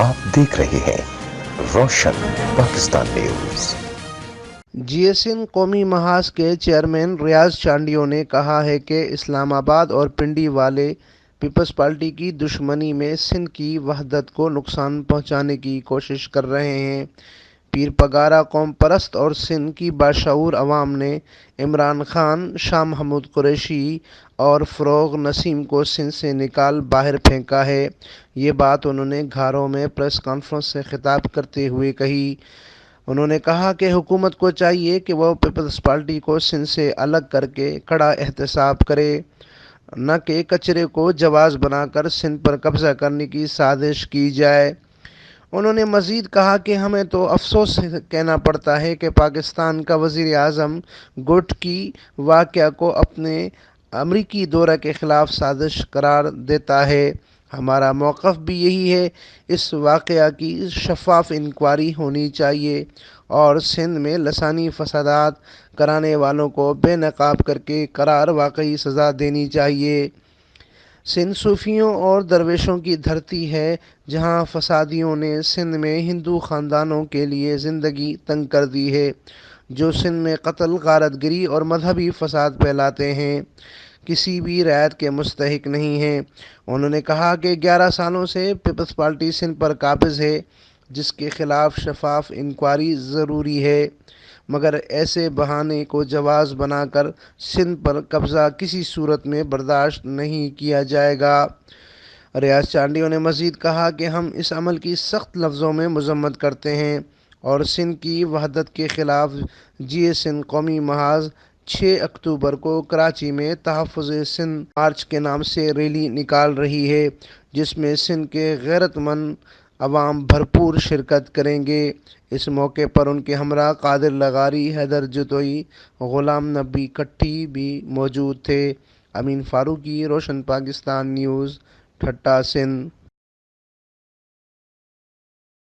आप देख रहे हैं रोशन पाकिस्तान न्यूज। जीएसएन कौमी महाज के चेयरमैन रियाज चांडियो ने कहा है कि इस्लामाबाद और पिंडी वाले पीपल्स पार्टी की दुश्मनी में सिंध की वहदत को नुकसान पहुंचाने की कोशिश कर रहे हैं। पीर पगारा कौम परस्त और सिंध की बाशऊर अवाम ने इमरान खान, शाह महमूद कुरैशी और फ़रोग़ नसीम को सिंध से निकाल बाहर फेंका है। ये बात उन्होंने घारों में प्रेस कॉन्फ्रेंस से खिताब करते हुए कही। उन्होंने कहा कि हुकूमत को चाहिए कि वह पीपल्स पार्टी को सिंध से अलग करके कड़ा एहतसाब करे, न कि कचरे को जवाज़ बनाकर सिंध पर कब्ज़ा करने की साजिश की जाए। उन्होंने मज़ीद कहा कि हमें तो अफसोस से कहना पड़ता है कि पाकिस्तान का वज़ीर आज़म गुट की वाक़या को अपने अमरीकी दौरे के ख़िलाफ़ साजिश करार देता है। हमारा मौक़िफ़ भी यही है। इस वाक़या की शफ़ाफ़ इंक्वायरी होनी चाहिए और सिंध में लसानी फ़सादात कराने वालों को बेनकाब करके करार वाकई सज़ा देनी चाहिए। सिंध सूफियों और दरवेशों की धरती है, जहां फसादियों ने सिंध में हिंदू ख़ानदानों के लिए ज़िंदगी तंग कर दी है, जो सिंध में कत्ल, गारतगिरी और मजहबी फ़साद फैलाते हैं, किसी भी रियायत के मुस्तहिक नहीं हैं। उन्होंने कहा कि 11 सालों से पीपल्स पार्टी सिंध पर काबिज़ है, जिसके ख़िलाफ़ शफाफ इंक्वायरी ज़रूरी है, मगर ऐसे बहाने को जवाज़ बनाकर सिंध पर कब्ज़ा किसी सूरत में बर्दाश्त नहीं किया जाएगा। रियाज चांडियो ने मज़ीद कहा कि हम इस अमल की सख्त लफ्ज़ों में मज़म्मत करते हैं और सिंध की वहदत के ख़िलाफ़ जीएसएन कौमी महाज 6 अक्टूबर को कराची में तहफ़्फ़ुज़ सिंध मार्च के नाम से रैली निकाल रही है, जिसमें सिंध के गैरतमंद अवाम भरपूर शिरकत करेंगे। इस मौके पर उनके हमरा कादिर लगारी, हैदर जतोई, ग़ुलाम नबी कट्टी भी मौजूद थे। अमीन फ़ारूकी, रोशन पाकिस्तान न्यूज़, ठट्टा सिंध।